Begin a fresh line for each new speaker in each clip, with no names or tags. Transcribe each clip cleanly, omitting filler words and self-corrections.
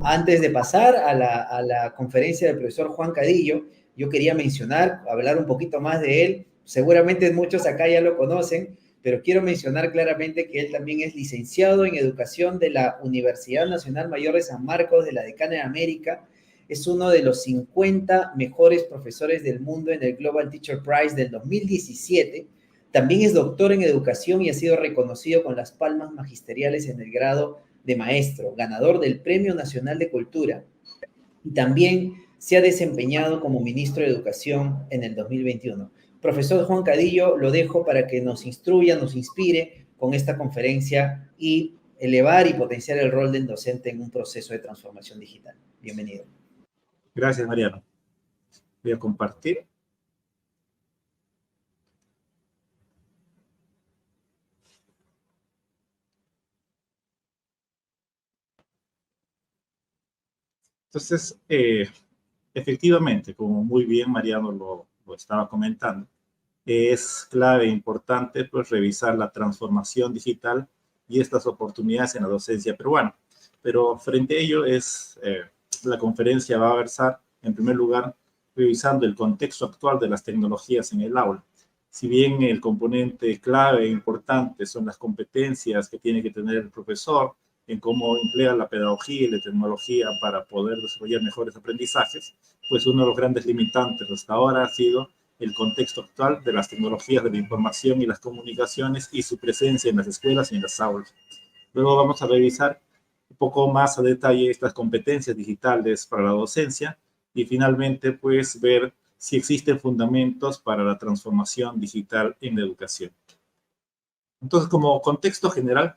Antes de pasar a la conferencia del profesor Juan Cadillo, yo quería mencionar, hablar un poquito más de él. Seguramente muchos acá ya lo conocen, pero quiero mencionar claramente que él también es licenciado en Educación de la Universidad Nacional Mayor de San Marcos de la Decana de América. Es uno de los 50 mejores profesores del mundo en el Global Teacher Prize del 2017. También es doctor en educación y ha sido reconocido con las palmas magisteriales en el grado de maestro, ganador del Premio Nacional de Cultura. Y también se ha desempeñado como ministro de Educación en el 2021. Profesor Juan Cadillo, lo dejo para que nos instruya, nos inspire con esta conferencia y elevar y potenciar el rol del docente en un proceso de transformación digital. Bienvenido.
Gracias, Mariano. Voy a compartir. Entonces, efectivamente, como muy bien Mariano lo estaba comentando, es clave e importante pues, revisar la transformación digital y estas oportunidades en la docencia peruana. Pero frente a ello la conferencia va a versar, en primer lugar, revisando el contexto actual de las tecnologías en el aula. Si bien el componente clave e importante son las competencias que tiene que tener el profesor en cómo emplea la pedagogía y la tecnología para poder desarrollar mejores aprendizajes, pues uno de los grandes limitantes hasta ahora ha sido el contexto actual de las tecnologías de la información y las comunicaciones y su presencia en las escuelas y en las aulas. Luego vamos a revisar un poco más a detalle estas competencias digitales para la docencia y finalmente pues ver si existen fundamentos para la transformación digital en la educación. Entonces, como contexto general,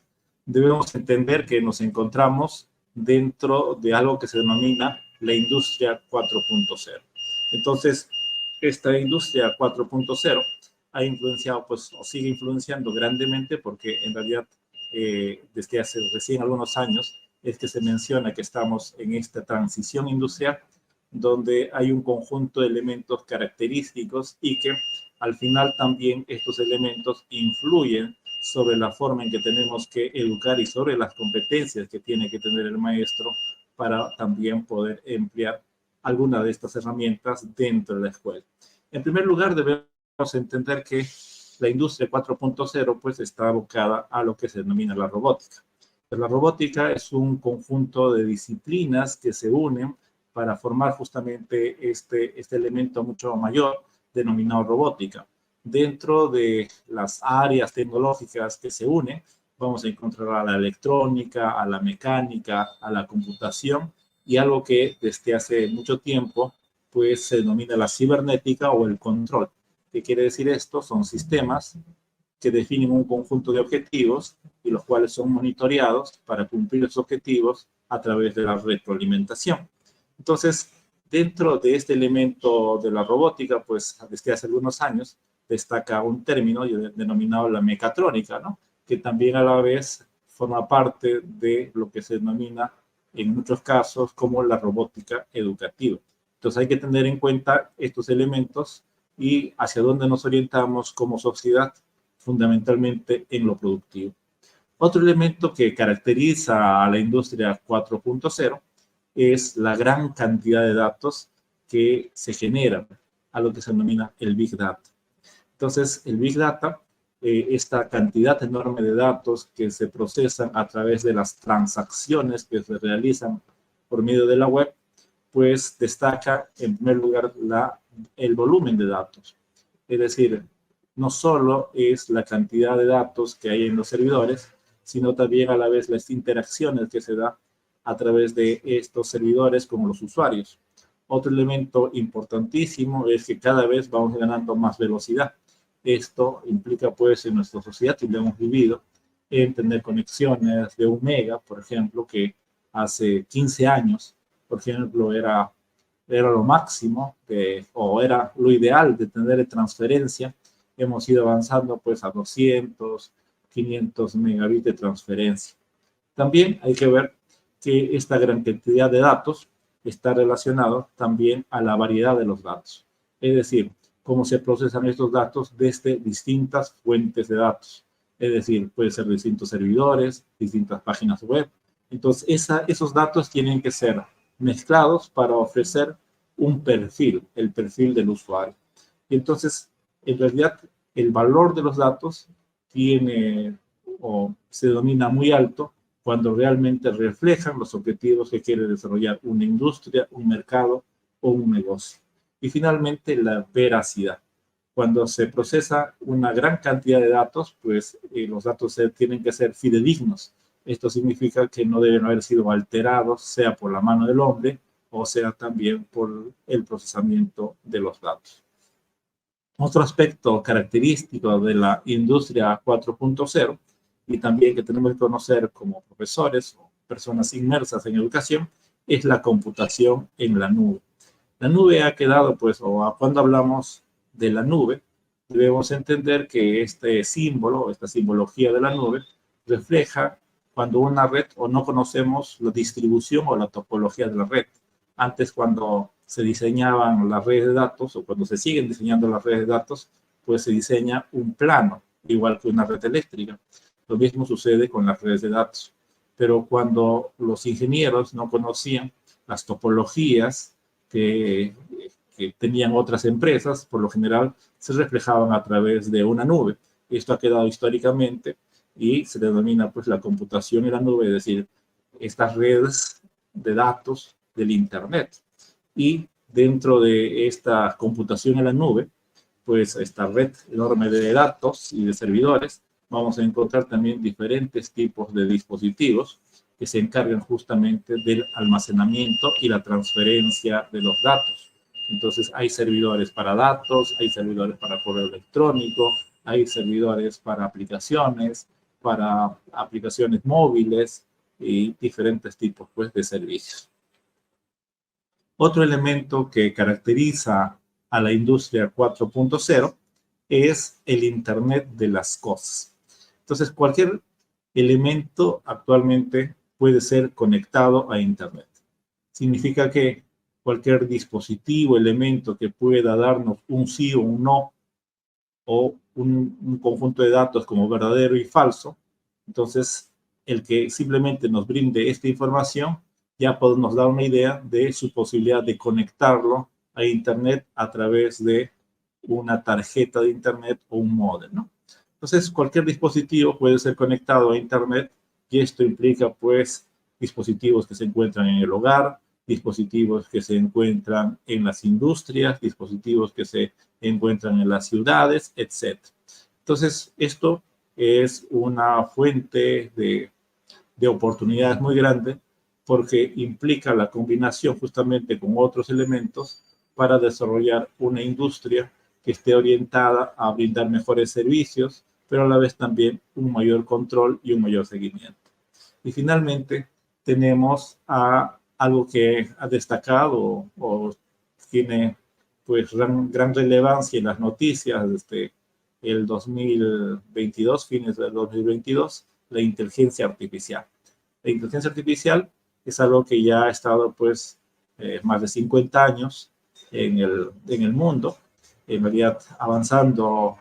debemos entender que nos encontramos dentro de algo que se denomina la industria 4.0. Entonces, esta industria 4.0 ha influenciado, pues, o sigue influenciando grandemente porque en realidad desde hace recién algunos años es que se menciona que estamos en esta transición industrial donde hay un conjunto de elementos característicos y que al final también estos elementos influyen sobre la forma en que tenemos que educar y sobre las competencias que tiene que tener el maestro para también poder emplear alguna de estas herramientas dentro de la escuela. En primer lugar, debemos entender que la industria 4.0 pues está abocada a lo que se denomina la robótica. La robótica es un conjunto de disciplinas que se unen para formar justamente este elemento mucho mayor denominado robótica. Dentro de las áreas tecnológicas que se unen, vamos a encontrar a la electrónica, a la mecánica, a la computación y algo que desde hace mucho tiempo pues se denomina la cibernética o el control. ¿Qué quiere decir esto? Son sistemas que definen un conjunto de objetivos y los cuales son monitoreados para cumplir los objetivos a través de la retroalimentación. Entonces, dentro de este elemento de la robótica, pues desde hace algunos años destaca un término denominado la mecatrónica, ¿no? Que también a la vez forma parte de lo que se denomina en muchos casos como la robótica educativa. Entonces hay que tener en cuenta estos elementos y hacia dónde nos orientamos como sociedad, fundamentalmente en lo productivo. Otro elemento que caracteriza a la industria 4.0 es la gran cantidad de datos que se generan a lo que se denomina el Big Data. Entonces, el Big Data, esta cantidad enorme de datos que se procesan a través de las transacciones que se realizan por medio de la web, pues destaca en primer lugar el volumen de datos. Es decir, no solo es la cantidad de datos que hay en los servidores, sino también a la vez las interacciones que se da a través de estos servidores con los usuarios. Otro elemento importantísimo es que cada vez vamos ganando más velocidad. Esto implica, pues, en nuestra sociedad, y lo hemos vivido, en tener conexiones de 1 mega, por ejemplo, que hace 15 años, por ejemplo, era lo máximo o era lo ideal de tener de transferencia. Hemos ido avanzando, pues, a 200, 500 megabits de transferencia. También hay que ver que esta gran cantidad de datos está relacionado también a la variedad de los datos. Es decir, cómo se procesan estos datos desde distintas fuentes de datos. Es decir, puede ser distintos servidores, distintas páginas web, Entonces, esos datos tienen que ser mezclados para ofrecer un perfil, el perfil del usuario. Entonces, en realidad, el valor de los datos tiene o se denomina muy alto cuando realmente reflejan los objetivos que quiere desarrollar una industria, un mercado o un negocio. Y finalmente, la veracidad. Cuando se procesa una gran cantidad de datos, pues los datos tienen que ser fidedignos. Esto significa que no deben haber sido alterados, sea por la mano del hombre o sea también por el procesamiento de los datos. Otro aspecto característico de la industria 4.0 y también que tenemos que conocer como profesores o personas inmersas en educación es la computación en la nube. La nube ha quedado, pues, o cuando hablamos de la nube, debemos entender que este símbolo, esta simbología de la nube, refleja cuando una red o no conocemos la distribución o la topología de la red. Antes, cuando se diseñaban las redes de datos o cuando se siguen diseñando las redes de datos, pues se diseña un plano, igual que una red eléctrica. Lo mismo sucede con las redes de datos. Pero cuando los ingenieros no conocían las topologías que tenían otras empresas, por lo general se reflejaban a través de una nube. Esto ha quedado históricamente y se denomina pues la computación en la nube, es decir, estas redes de datos del Internet. Y dentro de esta computación en la nube, pues esta red enorme de datos y de servidores, vamos a encontrar también diferentes tipos de dispositivos que se encargan justamente del almacenamiento y la transferencia de los datos. Entonces hay servidores para datos, hay servidores para correo electrónico, hay servidores para aplicaciones móviles y diferentes tipos pues, de servicios. Otro elemento que caracteriza a la industria 4.0 es el Internet de las cosas. Entonces, cualquier elemento actualmente puede ser conectado a Internet. Significa que cualquier dispositivo, elemento que pueda darnos un sí o un no, o un conjunto de datos como verdadero y falso, entonces el que simplemente nos brinde esta información ya nos da una idea de su posibilidad de conectarlo a Internet a través de una tarjeta de Internet o un módem, ¿no? Entonces, cualquier dispositivo puede ser conectado a Internet y esto implica, pues, dispositivos que se encuentran en el hogar, dispositivos que se encuentran en las industrias, dispositivos que se encuentran en las ciudades, etc. Entonces, esto es una fuente de oportunidades muy grande porque implica la combinación justamente con otros elementos para desarrollar una industria que esté orientada a brindar mejores servicios, pero a la vez también un mayor control y un mayor seguimiento. Y finalmente tenemos a algo que ha destacado o tiene pues gran relevancia en las noticias desde el 2022, fines del 2022, la inteligencia artificial. La inteligencia artificial es algo que ya ha estado pues más de 50 años en el mundo, en realidad avanzando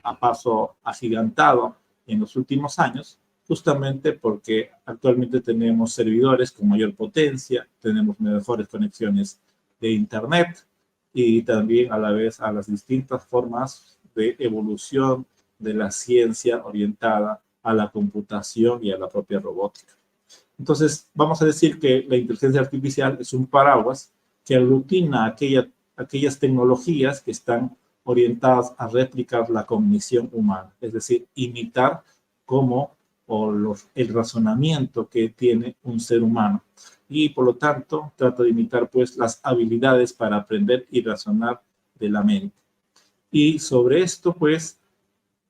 a paso agigantado en los últimos años, justamente porque actualmente tenemos servidores con mayor potencia, tenemos mejores conexiones de Internet y también a la vez a las distintas formas de evolución de la ciencia orientada a la computación y a la propia robótica. Entonces, vamos a decir que la inteligencia artificial es un paraguas que aglutina aquellas tecnologías que están orientadas a replicar la cognición humana, es decir, imitar el razonamiento que tiene un ser humano. Y por lo tanto, trata de imitar pues las habilidades para aprender y razonar de la mente. Y sobre esto pues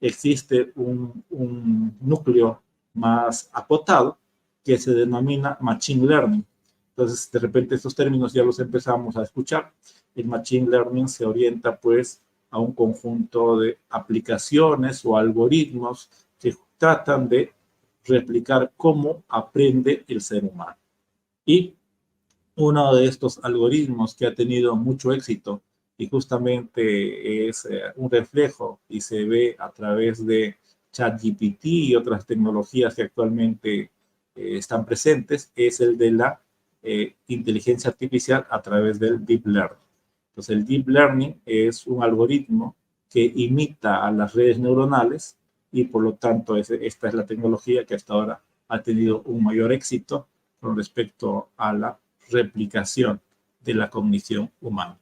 existe un núcleo más acotado que se denomina Machine Learning. Entonces, de repente estos términos ya los empezamos a escuchar. El Machine Learning se orienta pues a un conjunto de aplicaciones o algoritmos que tratan de replicar cómo aprende el ser humano. Y uno de estos algoritmos que ha tenido mucho éxito y justamente es un reflejo y se ve a través de ChatGPT y otras tecnologías que actualmente están presentes es el de la inteligencia artificial a través del Deep Learning. Entonces, el Deep Learning es un algoritmo que imita a las redes neuronales y por lo tanto esta es la tecnología que hasta ahora ha tenido un mayor éxito con respecto a la replicación de la cognición humana.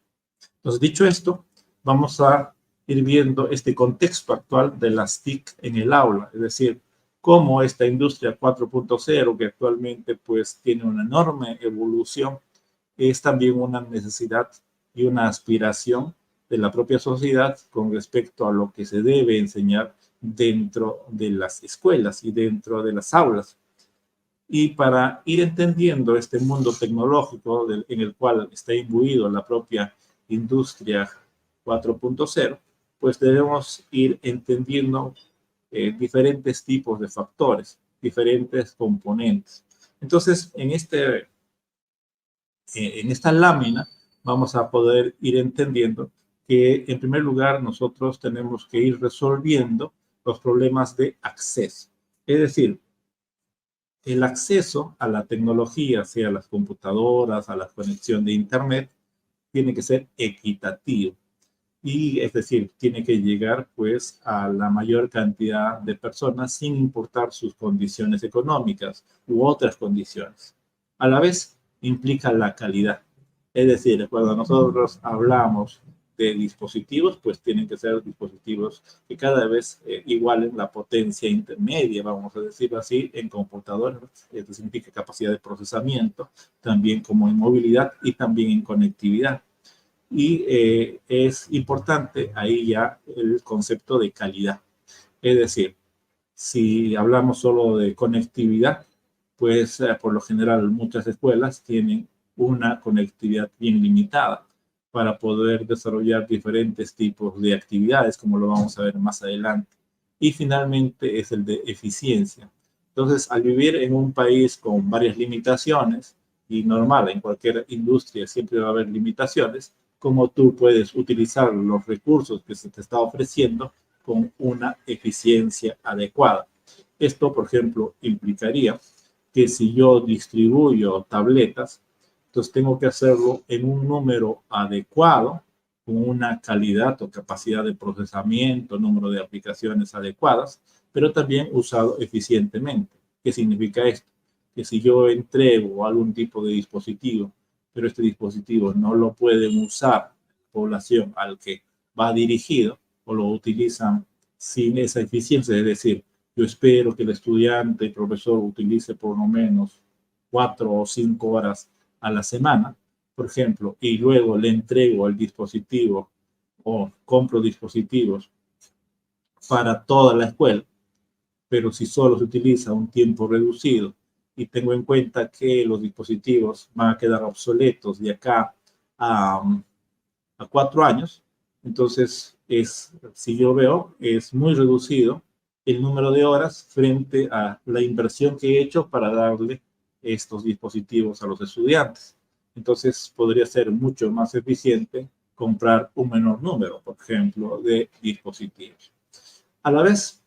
Entonces, dicho esto, vamos a ir viendo este contexto actual de las TIC en el aula, es decir, cómo esta industria 4.0, que actualmente pues tiene una enorme evolución, es también una necesidad y una aspiración de la propia sociedad con respecto a lo que se debe enseñar dentro de las escuelas y dentro de las aulas. Y para ir entendiendo este mundo tecnológico en el cual está imbuido la propia industria 4.0, pues debemos ir entendiendo diferentes tipos de factores, diferentes componentes. Entonces, en esta lámina vamos a poder ir entendiendo que, en primer lugar, nosotros tenemos que ir resolviendo los problemas de acceso. Es decir, el acceso a la tecnología, sea las computadoras, a la conexión de Internet, tiene que ser equitativo. Y es decir, tiene que llegar pues a la mayor cantidad de personas sin importar sus condiciones económicas u otras condiciones. A la vez, implica la calidad. Es decir, cuando nosotros hablamos de dispositivos, pues tienen que ser dispositivos que cada vez igualen la potencia intermedia, vamos a decirlo así, en computadores. Esto significa capacidad de procesamiento, también como en movilidad y también en conectividad. Y es importante ahí ya el concepto de calidad. Es decir, si hablamos solo de conectividad, pues por lo general muchas escuelas tienen una conectividad bien limitada para poder desarrollar diferentes tipos de actividades, como lo vamos a ver más adelante. Y finalmente es el de eficiencia. Entonces, al vivir en un país con varias limitaciones, y normal, en cualquier industria siempre va a haber limitaciones, cómo tú puedes utilizar los recursos que se te está ofreciendo con una eficiencia adecuada. Esto, por ejemplo, implicaría que si yo distribuyo tabletas, entonces tengo que hacerlo en un número adecuado, con una calidad o capacidad de procesamiento, número de aplicaciones adecuadas, pero también usado eficientemente. ¿Qué significa esto? Que si yo entrego algún tipo de dispositivo, pero este dispositivo no lo pueden usar la población al que va dirigido o lo utilizan sin esa eficiencia, es decir, yo espero que el estudiante y profesor utilice por lo menos 4 o 5 horas a la semana, por ejemplo, y luego le entrego el dispositivo o compro dispositivos para toda la escuela, pero si solo se utiliza un tiempo reducido y tengo en cuenta que los dispositivos van a quedar obsoletos de acá a 4 años, entonces si yo veo, es muy reducido el número de horas frente a la inversión que he hecho para darle estos dispositivos a los estudiantes. Entonces podría ser mucho más eficiente comprar un menor número, por ejemplo, de dispositivos. A la vez,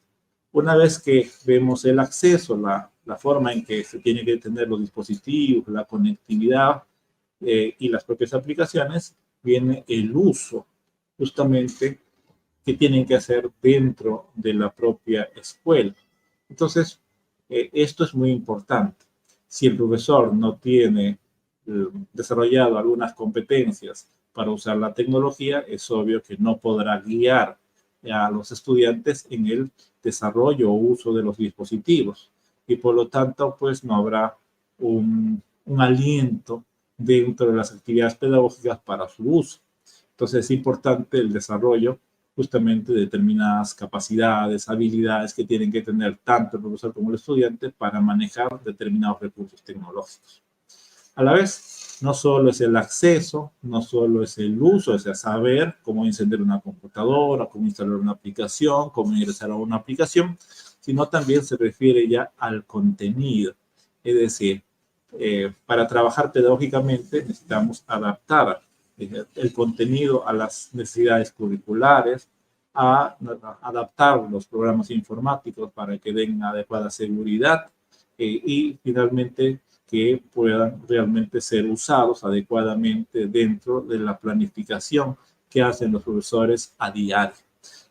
una vez que vemos el acceso, la forma en que se tienen que tener los dispositivos, la conectividad y las propias aplicaciones, viene el uso justamente que tienen que hacer dentro de la propia escuela. Entonces, esto es muy importante. Si el profesor no tiene desarrollado algunas competencias para usar la tecnología, es obvio que no podrá guiar a los estudiantes en el desarrollo o uso de los dispositivos y por lo tanto pues no habrá un aliento dentro de las actividades pedagógicas para su uso. Entonces es importante el desarrollo justamente de determinadas capacidades, habilidades que tienen que tener tanto el profesor como el estudiante para manejar determinados recursos tecnológicos. A la vez, no solo es el acceso, no solo es el uso, es el saber cómo encender una computadora, cómo instalar una aplicación, cómo ingresar a una aplicación, sino también se refiere ya al contenido. Es decir, para trabajar pedagógicamente necesitamos adaptar el contenido a las necesidades curriculares, a adaptar los programas informáticos para que den adecuada seguridad, y finalmente que puedan realmente ser usados adecuadamente dentro de la planificación que hacen los profesores a diario.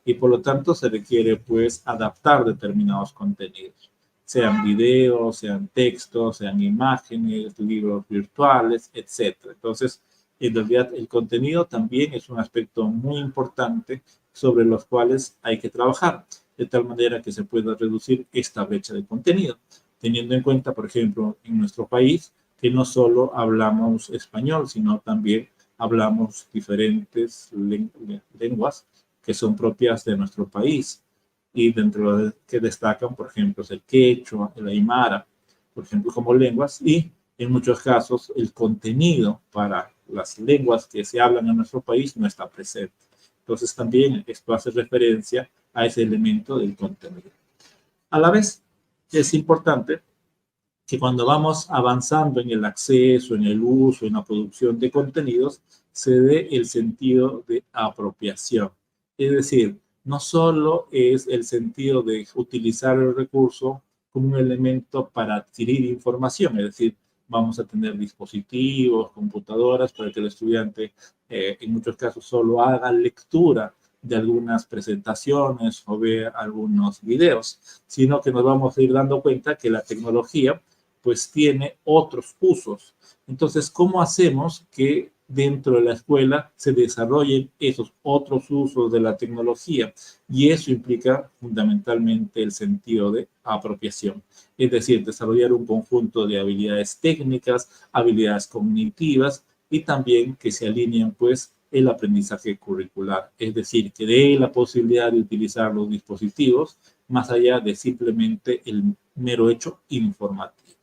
Y por lo tanto se requiere pues adaptar determinados contenidos, sean videos, sean textos, sean imágenes, libros virtuales, etc. Entonces, en realidad el contenido también es un aspecto muy importante sobre los cuales hay que trabajar, de tal manera que se pueda reducir esta brecha de contenido, teniendo en cuenta, por ejemplo, en nuestro país, que no solo hablamos español, sino también hablamos diferentes lenguas que son propias de nuestro país y dentro de que destacan, por ejemplo, el quechua, el aymara, por ejemplo, como lenguas, y en muchos casos el contenido para las lenguas que se hablan en nuestro país no está presente. Entonces también esto hace referencia a ese elemento del contenido. A la vez, es importante que cuando vamos avanzando en el acceso, en el uso, en la producción de contenidos, se dé el sentido de apropiación. Es decir, no solo es el sentido de utilizar el recurso como un elemento para adquirir información, es decir, vamos a tener dispositivos, computadoras para que el estudiante en muchos casos solo haga lectura de algunas presentaciones o vea algunos videos, sino que nos vamos a ir dando cuenta que la tecnología pues tiene otros usos. Entonces, ¿cómo hacemos que dentro de la escuela se desarrollen esos otros usos de la tecnología? Y eso implica fundamentalmente el sentido de apropiación, es decir, desarrollar un conjunto de habilidades técnicas, habilidades cognitivas y también que se alineen pues el aprendizaje curricular, es decir, que dé la posibilidad de utilizar los dispositivos más allá de simplemente el mero hecho informativo.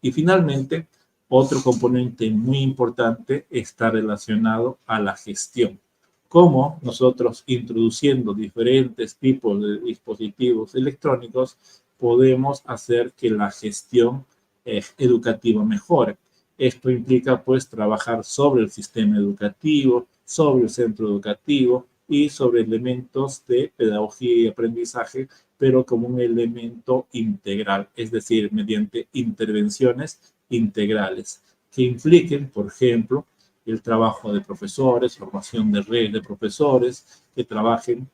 Y finalmente, otro componente muy importante está relacionado a la gestión. Cómo nosotros, introduciendo diferentes tipos de dispositivos electrónicos, podemos hacer que la gestión educativa mejore. Esto implica, pues, trabajar sobre el sistema educativo, sobre el centro educativo y sobre elementos de pedagogía y aprendizaje, pero como un elemento integral, es decir, mediante intervenciones integrales que impliquen, por ejemplo, el trabajo de profesores, formación de red de profesores que trabajen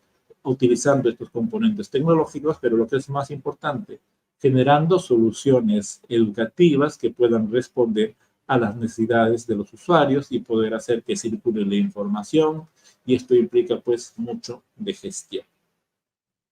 utilizando estos componentes tecnológicos, pero lo que es más importante, generando soluciones educativas que puedan responder a las necesidades de los usuarios y poder hacer que circule la información, y esto implica pues mucho de gestión.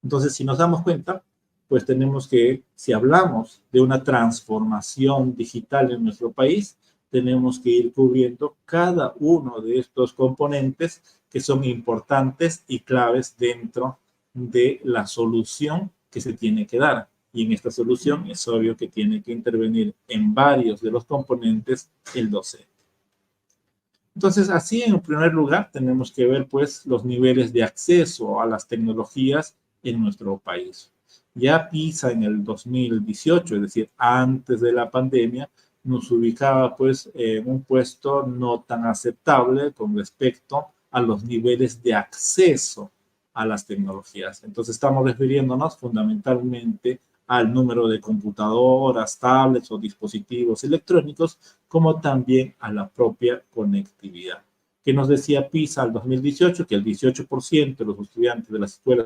Entonces, si nos damos cuenta, pues tenemos que, si hablamos de una transformación digital en nuestro país, tenemos que ir cubriendo cada uno de estos componentes que son importantes y claves dentro de la solución que se tiene que dar. Y en esta solución es obvio que tiene que intervenir en varios de los componentes el docente. Entonces, así en primer lugar tenemos que ver pues los niveles de acceso a las tecnologías en nuestro país. Ya PISA en el 2018, es decir, antes de la pandemia, nos ubicaba pues en un puesto no tan aceptable con respecto a los niveles de acceso a las tecnologías. Entonces estamos refiriéndonos fundamentalmente al número de computadoras, tablets o dispositivos electrónicos, como también a la propia conectividad. Que nos decía PISA al 2018 que el 18% de los estudiantes de las escuelas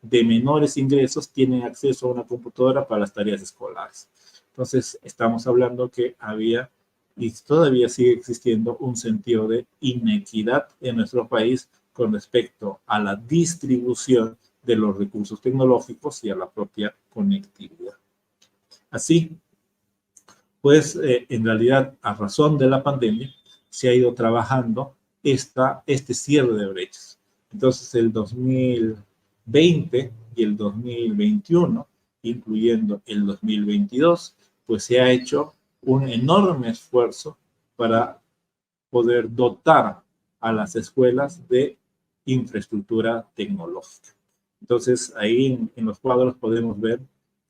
de menores ingresos tienen acceso a una computadora para las tareas escolares. Entonces, estamos hablando que había y todavía sigue existiendo un sentido de inequidad en nuestro país con respecto a la distribución de los recursos tecnológicos y a la propia conectividad. Así, pues, en realidad, a razón de la pandemia, se ha ido trabajando este cierre de brechas. Entonces, el 2020 y el 2021, incluyendo el 2022, pues se ha hecho un enorme esfuerzo para poder dotar a las escuelas de infraestructura tecnológica. Entonces, ahí en los cuadros podemos ver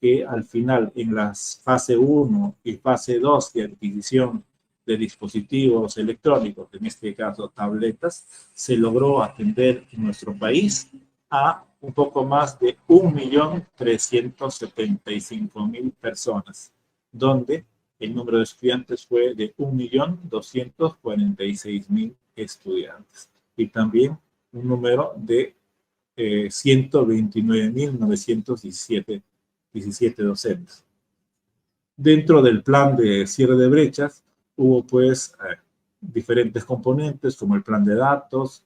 que al final, en las fase 1 y fase 2 de adquisición de dispositivos electrónicos, en este caso tabletas, se logró atender en nuestro país a un poco más de 1.375.000 personas. donde el número de estudiantes fue de 1.246.000 estudiantes y también un número de 129.917 docentes. Dentro del plan de cierre de brechas hubo pues diferentes componentes como el plan de datos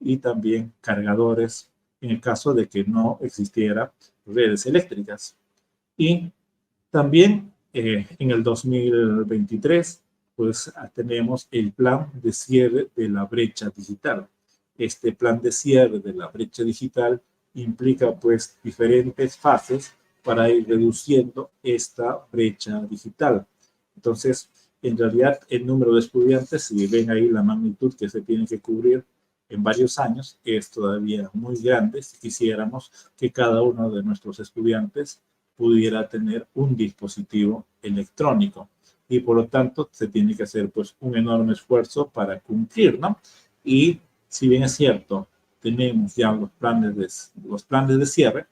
y también cargadores en el caso de que no existiera redes eléctricas. Y también en el 2023 pues tenemos el plan de cierre de la brecha digital. Este plan de cierre de la brecha digital implica pues diferentes fases para ir reduciendo esta brecha digital. Entonces, en realidad, el número de estudiantes, si ven ahí la magnitud que se tiene que cubrir en varios años, es todavía muy grande si quisiéramos que cada uno de nuestros estudiantes pudiera tener un dispositivo electrónico. Y por lo tanto, se tiene que hacer pues un enorme esfuerzo para cumplir, ¿no? Y si bien es cierto, tenemos ya los planes de cierre,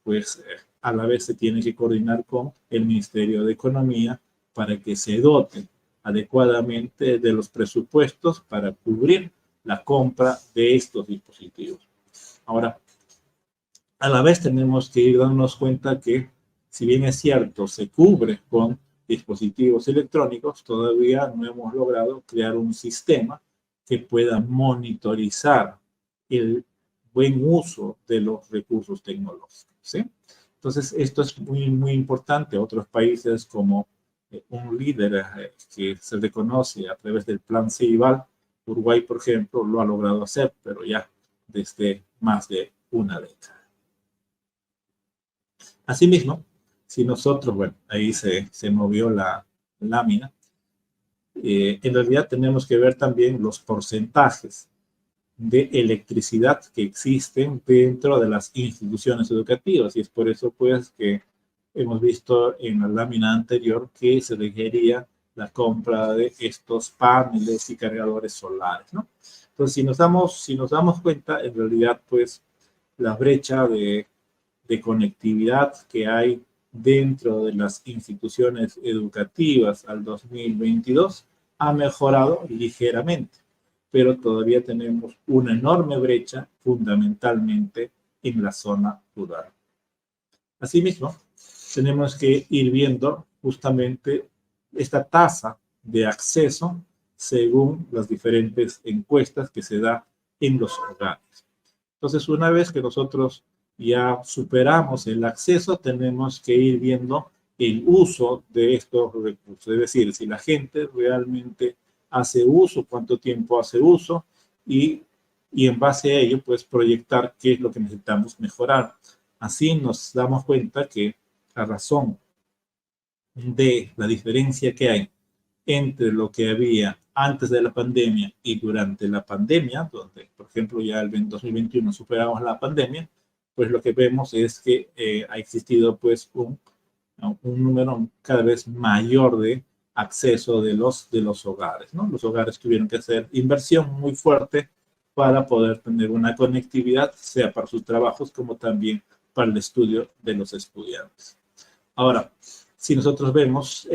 pues a la vez se tiene que coordinar con el Ministerio de Economía para que se dote adecuadamente de los presupuestos para cubrir la compra de estos dispositivos. Ahora, a la vez tenemos que ir dándonos cuenta que, si bien es cierto, se cubre con dispositivos electrónicos, todavía no hemos logrado crear un sistema que pueda monitorizar el buen uso de los recursos tecnológicos, ¿sí? Entonces, esto es muy, muy importante. Otros países como un líder que se reconoce a través del plan Ceibal, Uruguay, por ejemplo, lo ha logrado hacer, pero ya desde más de una década. Asimismo, si nosotros, bueno, ahí se movió la lámina, en realidad tenemos que ver también los porcentajes de electricidad que existen dentro de las instituciones educativas, y es por eso pues que hemos visto en la lámina anterior que se requería la compra de estos paneles y cargadores solares, ¿no? Entonces, si nos damos cuenta, en realidad pues la brecha de conectividad que hay dentro de las instituciones educativas al 2022 ha mejorado ligeramente, pero todavía tenemos una enorme brecha fundamentalmente en la zona rural. Asimismo, tenemos que ir viendo justamente esta tasa de acceso según las diferentes encuestas que se da en los hogares. Entonces, una vez que nosotros ya superamos el acceso, tenemos que ir viendo el uso de estos recursos. Es decir, si la gente realmente hace uso, cuánto tiempo hace uso y en base a ello, pues proyectar qué es lo que necesitamos mejorar. Así nos damos cuenta que a razón de la diferencia que hay entre lo que había antes de la pandemia y durante la pandemia, donde, por ejemplo, ya el 2021 superamos la pandemia, pues lo que vemos es que ha existido pues un número cada vez mayor de acceso de los hogares, ¿no? Los hogares tuvieron que hacer inversión muy fuerte para poder tener una conectividad, sea para sus trabajos como también para el estudio de los estudiantes. Ahora, si nosotros vemos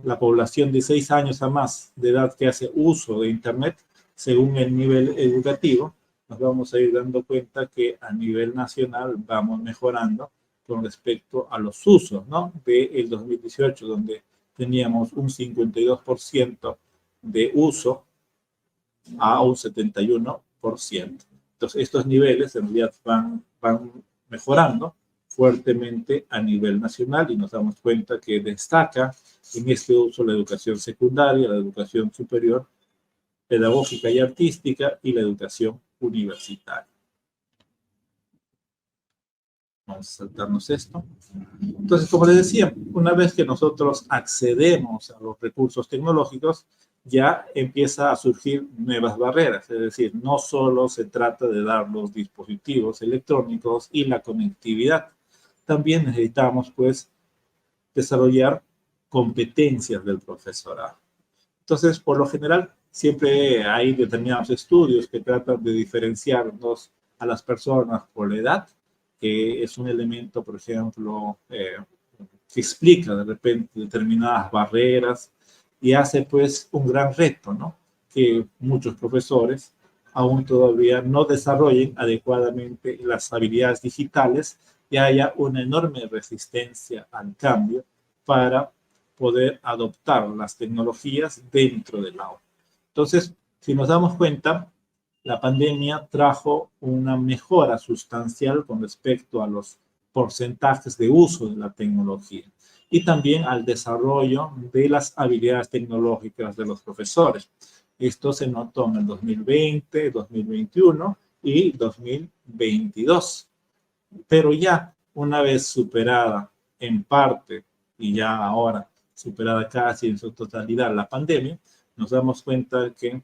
la población de 6 años a más de edad que hace uso de Internet, según el nivel educativo, nos vamos a ir dando cuenta que a nivel nacional vamos mejorando con respecto a los usos, ¿no? Del 2018, donde teníamos un 52% de uso a un 71%. Entonces, estos niveles en realidad van mejorando fuertemente a nivel nacional y nos damos cuenta que destaca en este uso la educación secundaria, la educación superior, pedagógica y artística y la educación universitaria. Vamos a saltarnos esto. Entonces, como les decía, una vez que nosotros accedemos a los recursos tecnológicos, ya empieza a surgir nuevas barreras. Es decir, no solo se trata de dar los dispositivos electrónicos y la conectividad, también necesitamos, pues, desarrollar competencias del profesorado. Entonces, por lo general, siempre hay determinados estudios que tratan de diferenciarnos a las personas por la edad, que es un elemento, por ejemplo, que explica de repente determinadas barreras y hace pues un gran reto, ¿no? Que muchos profesores aún todavía no desarrollen adecuadamente las habilidades digitales y haya una enorme resistencia al cambio para poder adoptar las tecnologías dentro del aula. Entonces, si nos damos cuenta, la pandemia trajo una mejora sustancial con respecto a los porcentajes de uso de la tecnología y también al desarrollo de las habilidades tecnológicas de los profesores. Esto se notó en el 2020, 2021 y 2022. Pero ya una vez superada en parte y ya ahora superada casi en su totalidad la pandemia, nos damos cuenta que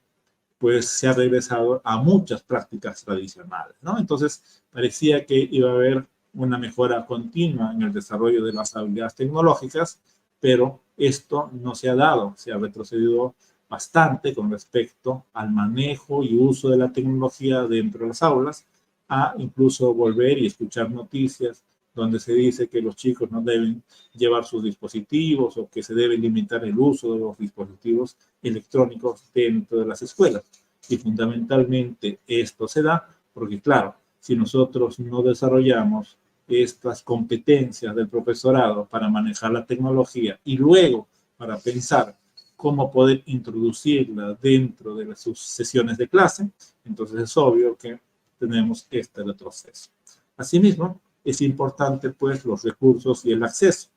pues se ha regresado a muchas prácticas tradicionales, ¿no? Entonces, parecía que iba a haber una mejora continua en el desarrollo de las habilidades tecnológicas, pero esto no se ha dado, se ha retrocedido bastante con respecto al manejo y uso de la tecnología dentro de las aulas, a incluso volver y escuchar noticias donde se dice que los chicos no deben llevar sus dispositivos o que se debe limitar el uso de los dispositivos electrónicos dentro de las escuelas. Y fundamentalmente esto se da porque, claro, si nosotros no desarrollamos estas competencias del profesorado para manejar la tecnología y luego para pensar cómo poder introducirla dentro de sus sesiones de clase, entonces es obvio que tenemos este retroceso. Asimismo, es importante pues los recursos y el acceso.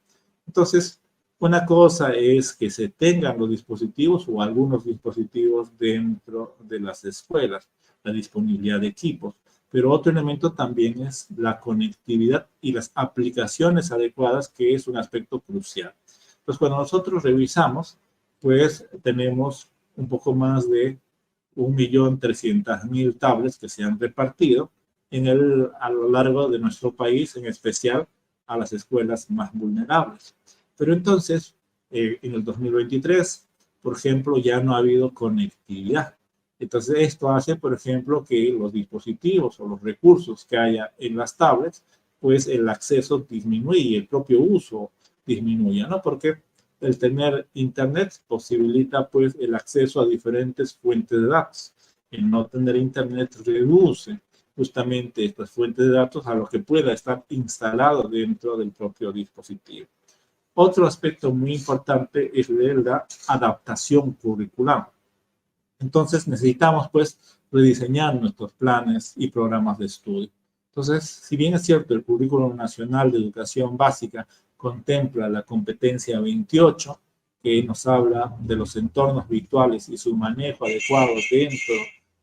Entonces, una cosa es que se tengan los dispositivos o algunos dispositivos dentro de las escuelas, la disponibilidad de equipos, pero otro elemento también es la conectividad y las aplicaciones adecuadas, que es un aspecto crucial. Entonces, cuando nosotros revisamos, pues tenemos un poco más de 1.300.000 tablets que se han repartido a lo largo de nuestro país, en especial a las escuelas más vulnerables. Pero entonces, en el 2023, por ejemplo, ya no ha habido conectividad. Entonces, esto hace, por ejemplo, que los dispositivos o los recursos que haya en las tablets, pues el acceso disminuye y el propio uso disminuye, ¿no? Porque el tener internet posibilita, pues, el acceso a diferentes fuentes de datos. El no tener internet reduce justamente estas fuentes de datos a lo que pueda estar instalado dentro del propio dispositivo. Otro aspecto muy importante es la adaptación curricular. Entonces necesitamos pues rediseñar nuestros planes y programas de estudio. Entonces, si bien es cierto, el Currículum Nacional de Educación Básica contempla la competencia 28, que nos habla de los entornos virtuales y su manejo adecuado dentro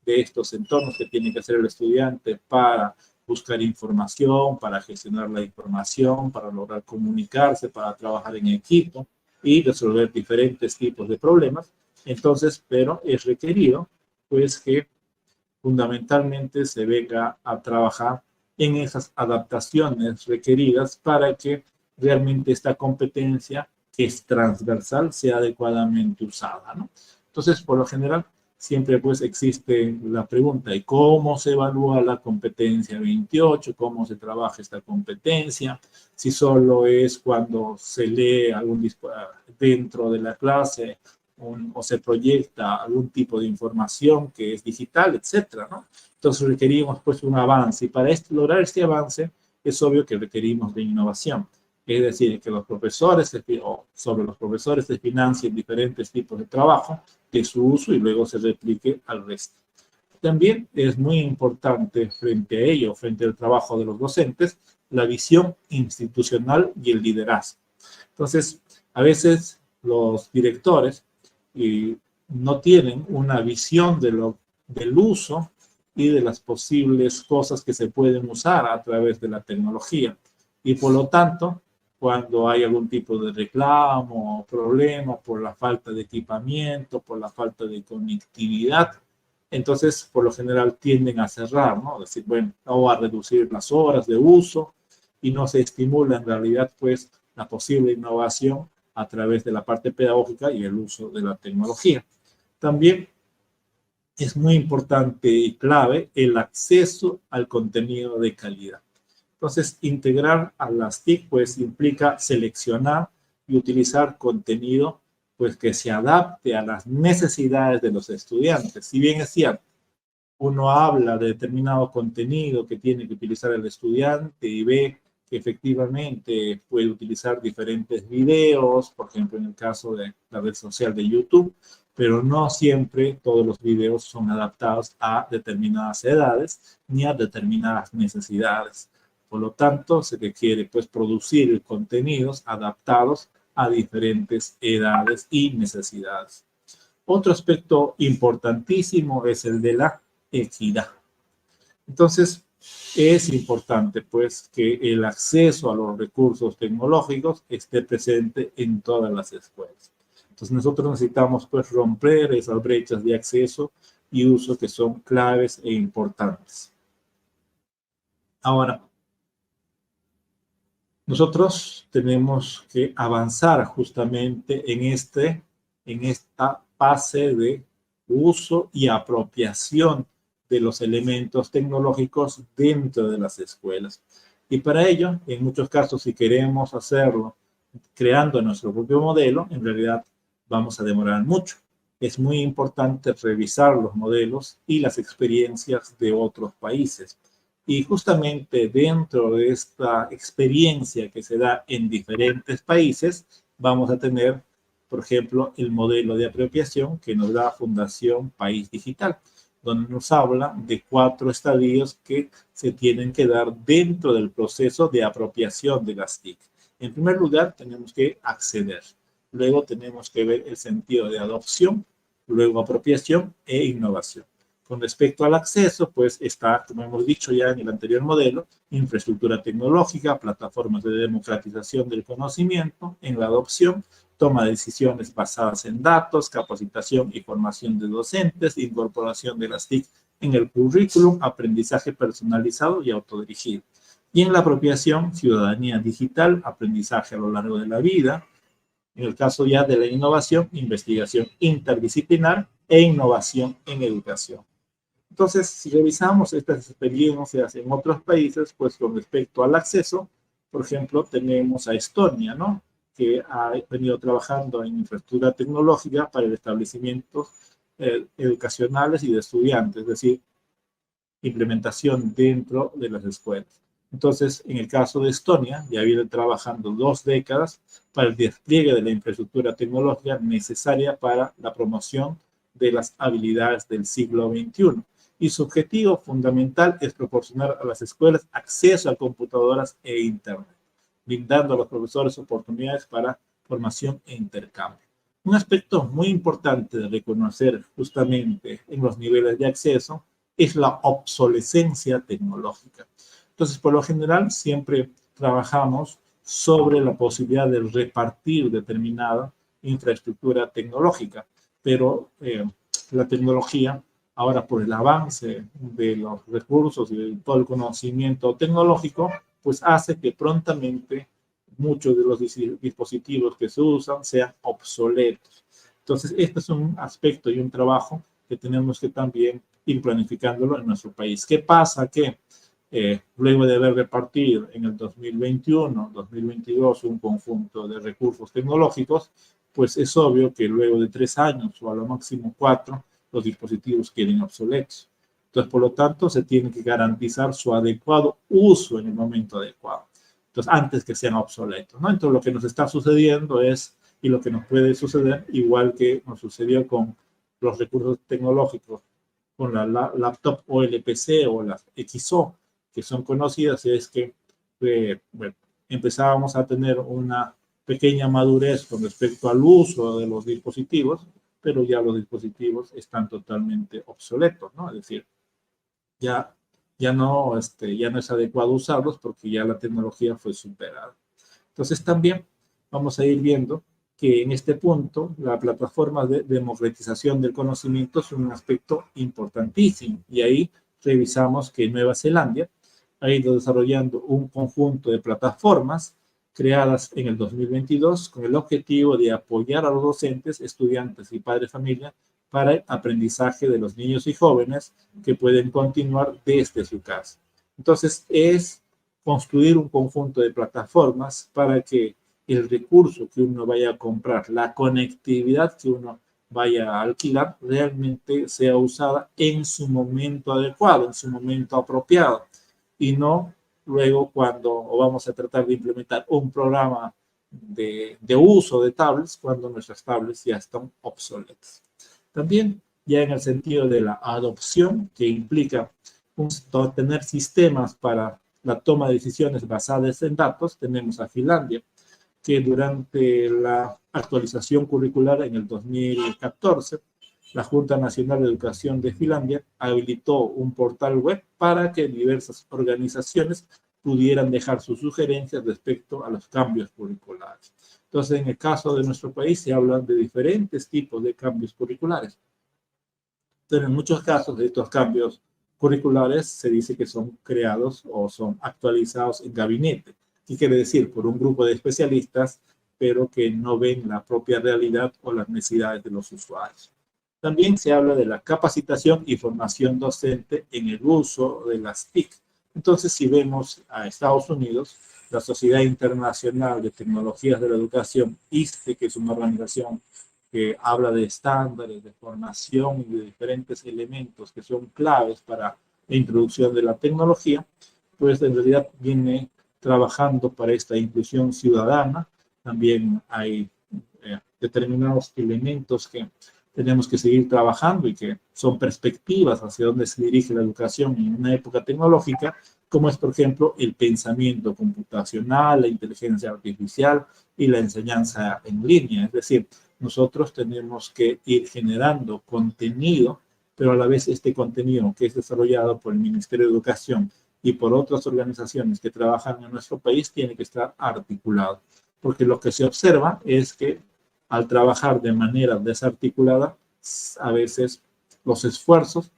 de estos entornos que tiene que hacer el estudiante para buscar información, para gestionar la información, para lograr comunicarse, para trabajar en equipo y resolver diferentes tipos de problemas. Entonces, pero es requerido, pues, que fundamentalmente se venga a trabajar en esas adaptaciones requeridas para que realmente esta competencia, que es transversal, sea adecuadamente usada, ¿no? Entonces, por lo general, siempre pues existe la pregunta de cómo se evalúa la competencia 28, cómo se trabaja esta competencia, si solo es cuando se lee dentro de la clase o se proyecta algún tipo de información que es digital, etcétera, ¿no? Entonces requerimos pues un avance y para lograr este avance es obvio que requerimos de innovación. Es decir, que los profesores sobre los profesores se financien diferentes tipos de trabajo, de su uso y luego se replique al resto. También es muy importante frente a ello, frente al trabajo de los docentes, la visión institucional y el liderazgo. Entonces, a veces los directores no tienen una visión del uso y de las posibles cosas que se pueden usar a través de la tecnología. Y por lo tanto, cuando hay algún tipo de reclamo o problema por la falta de equipamiento, por la falta de conectividad, entonces por lo general tienden a cerrar, ¿no? Decir, bueno, o a reducir las horas de uso y no se estimula en realidad pues la posible innovación a través de la parte pedagógica y el uso de la tecnología. También es muy importante y clave el acceso al contenido de calidad. Entonces, integrar a las TIC pues implica seleccionar y utilizar contenido pues que se adapte a las necesidades de los estudiantes. Si bien es cierto, uno habla de determinado contenido que tiene que utilizar el estudiante y ve que efectivamente puede utilizar diferentes videos, por ejemplo, en el caso de la red social de YouTube, pero no siempre todos los videos son adaptados a determinadas edades ni a determinadas necesidades. Por lo tanto, se requiere pues producir contenidos adaptados a diferentes edades y necesidades. Otro aspecto importantísimo es el de la equidad. Entonces, es importante pues que el acceso a los recursos tecnológicos esté presente en todas las escuelas. Entonces, nosotros necesitamos pues romper esas brechas de acceso y uso que son claves e importantes. Ahora, nosotros tenemos que avanzar justamente en esta fase de uso y apropiación de los elementos tecnológicos dentro de las escuelas. Y para ello, en muchos casos, si queremos hacerlo creando nuestro propio modelo, en realidad vamos a demorar mucho. Es muy importante revisar los modelos y las experiencias de otros países. Y justamente dentro de esta experiencia que se da en diferentes países, vamos a tener, por ejemplo, el modelo de apropiación que nos da Fundación País Digital, donde nos habla de 4 estadios que se tienen que dar dentro del proceso de apropiación de las TIC. En primer lugar, tenemos que acceder. Luego tenemos que ver el sentido de adopción, luego apropiación e innovación. Con respecto al acceso, pues está, como hemos dicho ya en el anterior modelo, infraestructura tecnológica, plataformas de democratización del conocimiento. En la adopción, toma de decisiones basadas en datos, capacitación y formación de docentes, incorporación de las TIC en el currículum, aprendizaje personalizado y autodirigido. Y en la apropiación, ciudadanía digital, aprendizaje a lo largo de la vida. En el caso ya de la innovación, investigación interdisciplinar e innovación en educación. Entonces, si revisamos estas experiencias en otros países, pues con respecto al acceso, por ejemplo, tenemos a Estonia, ¿no?, que ha venido trabajando en infraestructura tecnológica para el establecimiento educacionales y de estudiantes, es decir, implementación dentro de las escuelas. Entonces, en el caso de Estonia, ya viene trabajando 2 décadas para el despliegue de la infraestructura tecnológica necesaria para la promoción de las habilidades del siglo XXI. Y su objetivo fundamental es proporcionar a las escuelas acceso a computadoras e Internet, brindando a los profesores oportunidades para formación e intercambio. Un aspecto muy importante de reconocer justamente en los niveles de acceso es la obsolescencia tecnológica. Entonces, por lo general, siempre trabajamos sobre la posibilidad de repartir determinada infraestructura tecnológica, pero la tecnología, ahora por el avance de los recursos y de todo el conocimiento tecnológico, pues hace que prontamente muchos de los dispositivos que se usan sean obsoletos. Entonces, este es un aspecto y un trabajo que tenemos que también ir planificándolo en nuestro país. ¿Qué pasa? Que luego de haber repartido en el 2021, 2022 un conjunto de recursos tecnológicos, pues es obvio que luego de 3 años o a lo máximo 4, los dispositivos queden obsoletos. Entonces, por lo tanto, se tiene que garantizar su adecuado uso en el momento adecuado. Entonces, antes que sean obsoletos, ¿no? Entonces, lo que nos está sucediendo es, y lo que nos puede suceder, igual que nos sucedió con los recursos tecnológicos, con la laptop o el PC o las XO, que son conocidas, es que bueno, empezábamos a tener una pequeña madurez con respecto al uso de los dispositivos, pero ya los dispositivos están totalmente obsoletos, ¿no? Es decir, ya no es adecuado usarlos porque ya la tecnología fue superada. Entonces también vamos a ir viendo que en este punto la plataforma de democratización del conocimiento es un aspecto importantísimo. Y ahí revisamos que Nueva Zelanda ha ido desarrollando un conjunto de plataformas creadas en el 2022 con el objetivo de apoyar a los docentes, estudiantes y padres de familia para el aprendizaje de los niños y jóvenes que pueden continuar desde su casa. Entonces, es construir un conjunto de plataformas para que el recurso que uno vaya a comprar, la conectividad que uno vaya a alquilar, realmente sea usada en su momento adecuado, en su momento apropiado, y no luego cuando vamos a tratar de implementar un programa de uso de tablets, cuando nuestras tablets ya están obsoletas. También ya en el sentido de la adopción, que implica tener sistemas para la toma de decisiones basadas en datos, tenemos a Finlandia, que durante la actualización curricular en el 2014, la Junta Nacional de Educación de Finlandia habilitó un portal web para que diversas organizaciones pudieran dejar sus sugerencias respecto a los cambios curriculares. Entonces, en el caso de nuestro país, se hablan de diferentes tipos de cambios curriculares. Pero en muchos casos de estos cambios curriculares se dice que son creados o son actualizados en gabinete. ¿Qué quiere decir? Por un grupo de especialistas, pero que no ven la propia realidad o las necesidades de los usuarios. También se habla de la capacitación y formación docente en el uso de las TIC. Entonces, si vemos a Estados Unidos, la Sociedad Internacional de Tecnologías de la Educación, ISTE, que es una organización que habla de estándares, de formación y de diferentes elementos que son claves para la introducción de la tecnología, pues en realidad viene trabajando para esta inclusión ciudadana. También hay determinados elementos que tenemos que seguir trabajando y que son perspectivas hacia dónde se dirige la educación en una época tecnológica, como es, por ejemplo, el pensamiento computacional, la inteligencia artificial y la enseñanza en línea. Es decir, nosotros tenemos que ir generando contenido, pero a la vez este contenido que es desarrollado por el Ministerio de Educación y por otras organizaciones que trabajan en nuestro país tiene que estar articulado. Porque lo que se observa es que al trabajar de manera desarticulada, a veces los esfuerzos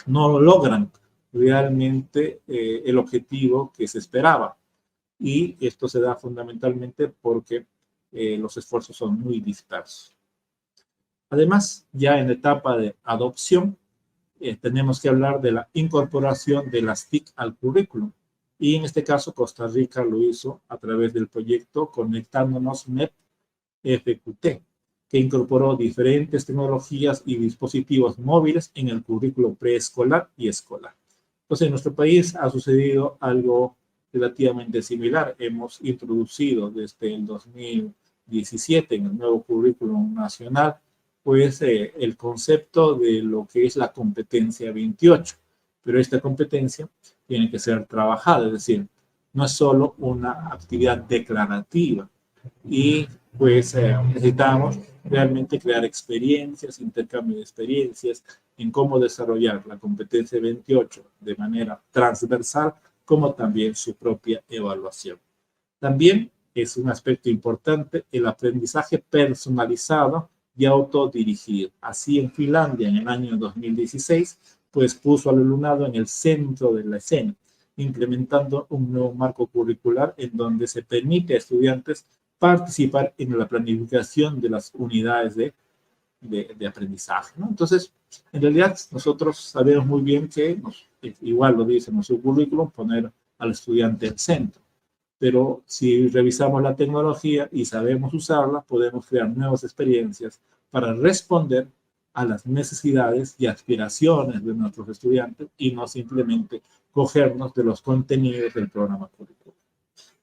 no logran realmente el objetivo que se esperaba. Y esto se da fundamentalmente porque los esfuerzos son muy dispersos. Además, ya en la etapa de adopción, tenemos que hablar de la incorporación de las TIC al currículum. Y en este caso, Costa Rica lo hizo a través del proyecto Conectándonos MEP FQT, que incorporó diferentes tecnologías y dispositivos móviles en el currículo preescolar y escolar. Entonces, en nuestro país ha sucedido algo relativamente similar. Hemos introducido desde el 2017 en el nuevo currículum nacional, pues el concepto de lo que es la competencia 28. Pero esta competencia tiene que ser trabajada, es decir, no es solo una actividad declarativa. Y pues necesitamos realmente crear experiencias, intercambio de experiencias en cómo desarrollar la competencia 28 de manera transversal, como también su propia evaluación. También es un aspecto importante el aprendizaje personalizado y autodirigido. Así en Finlandia, en el año 2016, pues puso al alumnado en el centro de la escena, implementando un nuevo marco curricular en donde se permite a estudiantes participar en la planificación de las unidades de aprendizaje, ¿no? Entonces, en realidad, nosotros sabemos muy bien que, igual lo dice nuestro currículum, poner al estudiante al centro. Pero si revisamos la tecnología y sabemos usarla, podemos crear nuevas experiencias para responder a las necesidades y aspiraciones de nuestros estudiantes y no simplemente cogernos de los contenidos del programa curricular.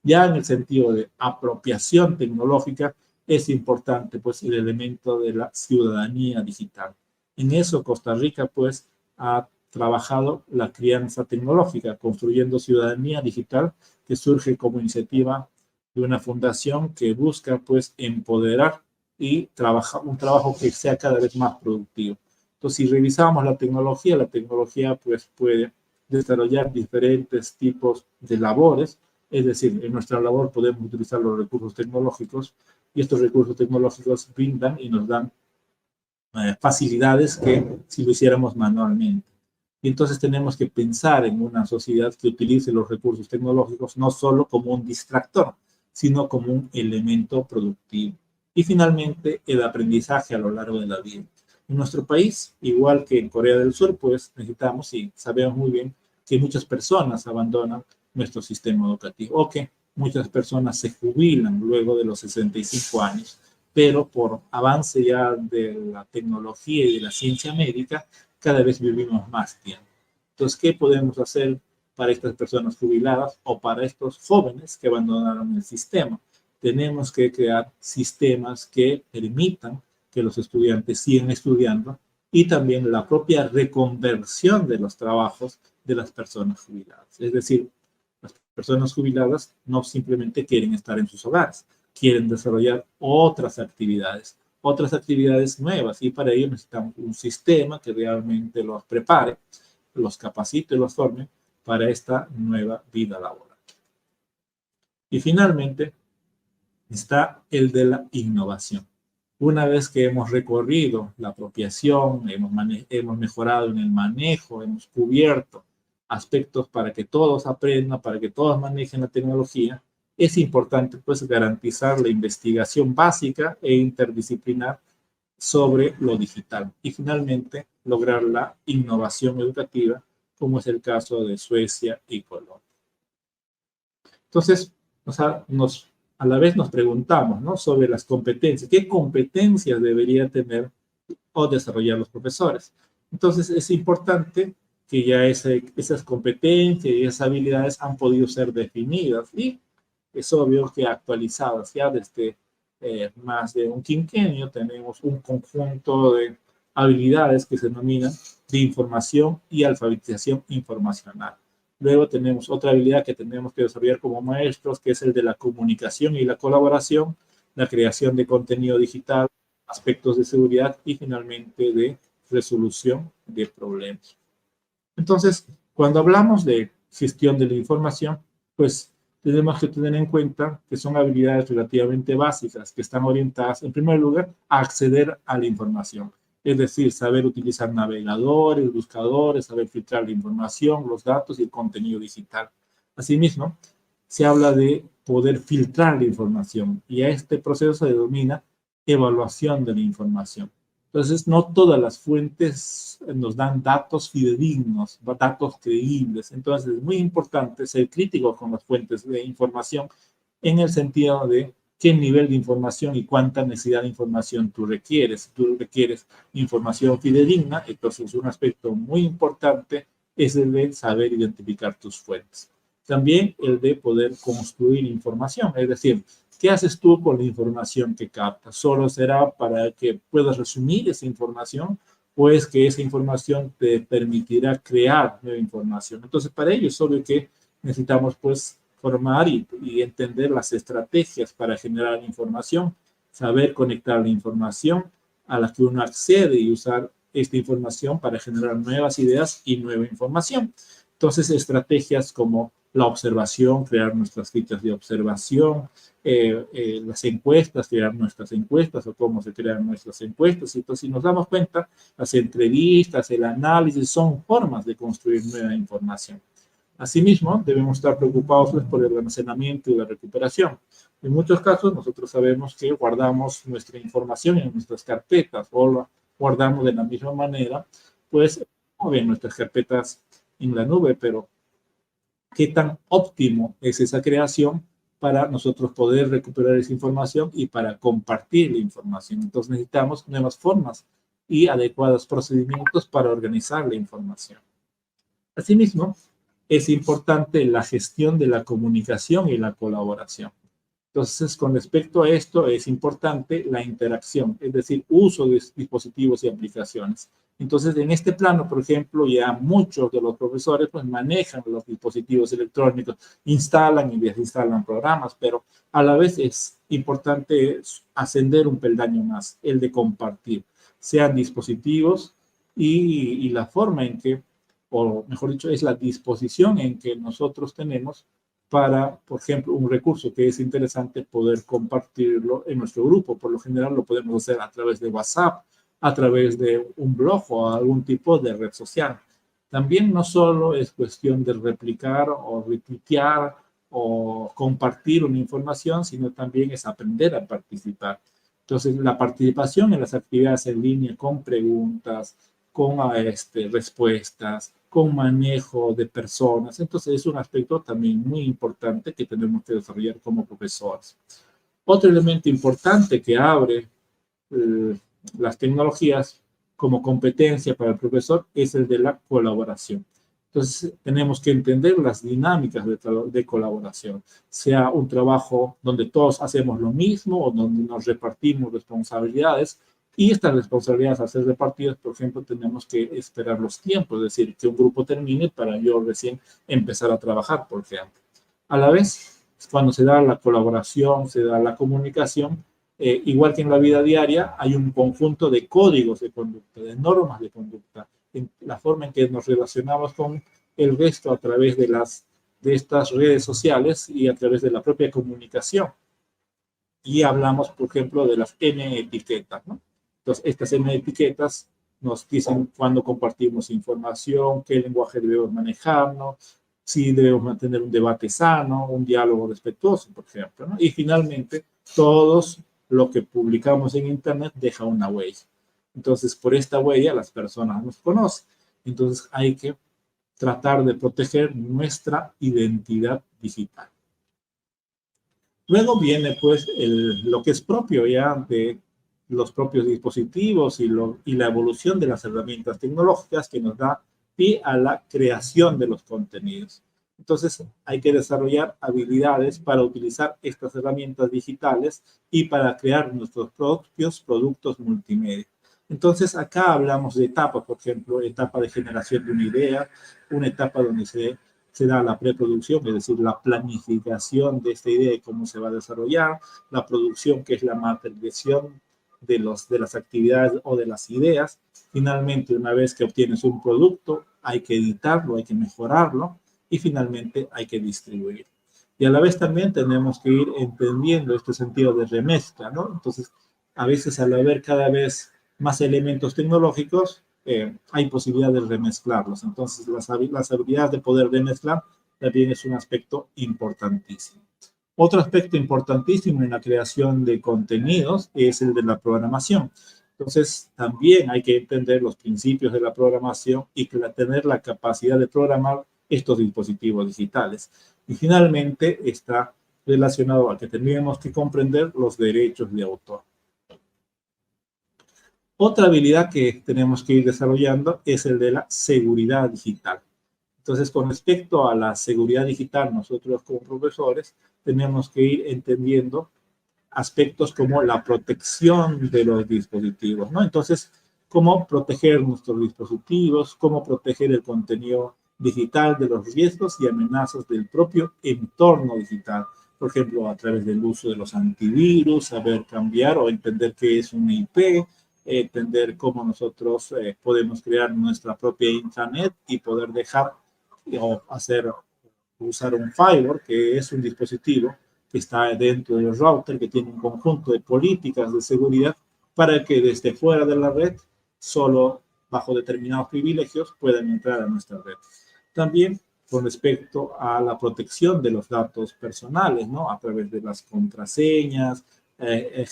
Ya en el sentido de apropiación tecnológica, es importante pues el elemento de la ciudadanía digital. En eso Costa Rica pues ha trabajado la crianza tecnológica, construyendo ciudadanía digital, que surge como iniciativa de una fundación que busca pues empoderar y trabajar un trabajo que sea cada vez más productivo. Entonces, si revisamos la tecnología pues puede desarrollar diferentes tipos de labores. Es decir, en nuestra labor podemos utilizar los recursos tecnológicos y estos recursos tecnológicos brindan y nos dan facilidades que si lo hiciéramos manualmente. Y entonces tenemos que pensar en una sociedad que utilice los recursos tecnológicos no solo como un distractor, sino como un elemento productivo. Y finalmente, el aprendizaje a lo largo de la vida. En nuestro país, igual que en Corea del Sur, pues necesitamos y sabemos muy bien que muchas personas abandonan nuestro sistema educativo. O que muchas personas se jubilan luego de los 65 años, pero por avance ya de la tecnología y de la ciencia médica, cada vez vivimos más tiempo. Entonces, ¿qué podemos hacer para estas personas jubiladas o para estos jóvenes que abandonaron el sistema? Tenemos que crear sistemas que permitan que los estudiantes sigan estudiando y también la propia reconversión de los trabajos de las personas jubiladas. Es decir, las personas jubiladas no simplemente quieren estar en sus hogares, quieren desarrollar otras actividades nuevas, y para ello necesitamos un sistema que realmente los prepare, los capacite y los forme para esta nueva vida laboral. Y finalmente está el de la innovación. Una vez que hemos recorrido la apropiación, hemos mejorado en el manejo, hemos cubierto aspectos para que todos aprendan, para que todos manejen la tecnología, es importante pues garantizar la investigación básica e interdisciplinar sobre lo digital y finalmente lograr la innovación educativa, como es el caso de Suecia y Colombia. Entonces, a la vez nos preguntamos, ¿no?, sobre las competencias. ¿Qué competencias deberían tener o desarrollar los profesores? Entonces, es importante que ya esas competencias y esas habilidades han podido ser definidas y es obvio que actualizadas. Ya desde más de un quinquenio tenemos un conjunto de habilidades que se denominan de información y alfabetización informacional. Luego tenemos otra habilidad que tenemos que desarrollar como maestros, que es el de la comunicación y la colaboración, la creación de contenido digital, aspectos de seguridad y finalmente de resolución de problemas. Entonces, cuando hablamos de gestión de la información, pues tenemos que tener en cuenta que son habilidades relativamente básicas que están orientadas, en primer lugar, a acceder a la información. Es decir, saber utilizar navegadores, buscadores, saber filtrar la información, los datos y el contenido digital. Asimismo, se habla de poder filtrar la información y a este proceso se denomina evaluación de la información. Entonces, no todas las fuentes nos dan datos fidedignos, datos creíbles. Entonces, es muy importante ser crítico con las fuentes de información en el sentido de qué nivel de información y cuánta necesidad de información tú requieres. Si tú requieres información fidedigna, entonces un aspecto muy importante es el de saber identificar tus fuentes. También el de poder construir información, es decir, ¿qué haces tú con la información que captas? ¿Solo será para que puedas resumir esa información o es que esa información te permitirá crear nueva información? Entonces, para ello es obvio que necesitamos pues formar y entender las estrategias para generar información, saber conectar la información a la que uno accede y usar esta información para generar nuevas ideas y nueva información. Entonces, estrategias como la observación, crear nuestras fichas de observación, las encuestas, crear nuestras encuestas o cómo se crean nuestras encuestas. Entonces, si nos damos cuenta, las entrevistas, el análisis son formas de construir nueva información. Asimismo, debemos estar preocupados pues, por el almacenamiento y la recuperación. En muchos casos, nosotros sabemos que guardamos nuestra información en nuestras carpetas o la guardamos de la misma manera, pues, o bien nuestras carpetas en la nube, pero ¿qué tan óptimo es esa creación para nosotros poder recuperar esa información y para compartir la información? Entonces necesitamos nuevas formas y adecuados procedimientos para organizar la información. Asimismo, es importante la gestión de la comunicación y la colaboración. Entonces, con respecto a esto, es importante la interacción, es decir, uso de dispositivos y aplicaciones. Entonces, en este plano, por ejemplo, ya muchos de los profesores pues, manejan los dispositivos electrónicos, instalan y desinstalan programas, pero a la vez es importante ascender un peldaño más, el de compartir, sean dispositivos y la forma en que, o mejor dicho, es la disposición en que nosotros tenemos para, por ejemplo, un recurso que es interesante poder compartirlo en nuestro grupo. Por lo general lo podemos hacer a través de WhatsApp, a través de un blog o algún tipo de red social. También no solo es cuestión de replicar o retuitear o compartir una información, sino también es aprender a participar. Entonces, la participación en las actividades en línea con preguntas, con respuestas, con manejo de personas. Entonces es un aspecto también muy importante que tenemos que desarrollar como profesores. Otro elemento importante que abre las tecnologías como competencia para el profesor es el de la colaboración. Entonces, tenemos que entender las dinámicas de colaboración, sea un trabajo donde todos hacemos lo mismo o donde nos repartimos responsabilidades, y estas responsabilidades al ser repartidas, por ejemplo, tenemos que esperar los tiempos, es decir, que un grupo termine para yo recién empezar a trabajar, por ejemplo. A la vez, cuando se da la colaboración, se da la comunicación, igual que en la vida diaria, hay un conjunto de códigos de conducta, de normas de conducta, en la forma en que nos relacionamos con el resto a través de estas redes sociales y a través de la propia comunicación. Y hablamos, por ejemplo, de las N etiquetas, ¿no? Entonces, estas N etiquetas nos dicen cuándo compartimos información, qué lenguaje debemos manejarnos, si debemos mantener un debate sano, un diálogo respetuoso, por ejemplo, ¿no? Y finalmente, todos lo que publicamos en Internet deja una huella. Entonces, por esta huella las personas nos conocen. Entonces, hay que tratar de proteger nuestra identidad digital. Luego viene, pues, lo que es propio ya de los propios dispositivos y la evolución de las herramientas tecnológicas que nos da pie a la creación de los contenidos. Entonces, hay que desarrollar habilidades para utilizar estas herramientas digitales y para crear nuestros propios productos multimedia. Entonces, acá hablamos de etapas, por ejemplo, etapa de generación de una idea, una etapa donde se da la preproducción, es decir, la planificación de esta idea y cómo se va a desarrollar, la producción, que es la materialización de las actividades o de las ideas. Finalmente, una vez que obtienes un producto, hay que editarlo, hay que mejorarlo y finalmente hay que distribuir. Y a la vez también tenemos que ir entendiendo este sentido de remezcla, ¿no? Entonces, a veces al haber cada vez más elementos tecnológicos, hay posibilidad de remezclarlos. Entonces, las habilidades de poder remezclar también es un aspecto importantísimo. Otro aspecto importantísimo en la creación de contenidos es el de la programación. Entonces, también hay que entender los principios de la programación y tener la capacidad de programar estos dispositivos digitales. Y finalmente está relacionado a que tendríamos que comprender los derechos de autor. Otra habilidad que tenemos que ir desarrollando es el de la seguridad digital. Entonces, con respecto a la seguridad digital, nosotros como profesores tenemos que ir entendiendo aspectos como la protección de los dispositivos, ¿no? Entonces, cómo proteger nuestros dispositivos, cómo proteger el contenido digital de los riesgos y amenazas del propio entorno digital. Por ejemplo, a través del uso de los antivirus, saber cambiar o entender qué es una IP, entender cómo nosotros podemos crear nuestra propia intranet y poder dejar o usar un firewall, que es un dispositivo que está dentro del router, que tiene un conjunto de políticas de seguridad para que desde fuera de la red, solo bajo determinados privilegios, puedan entrar a nuestra red. También con respecto a la protección de los datos personales, ¿no? A través de las contraseñas,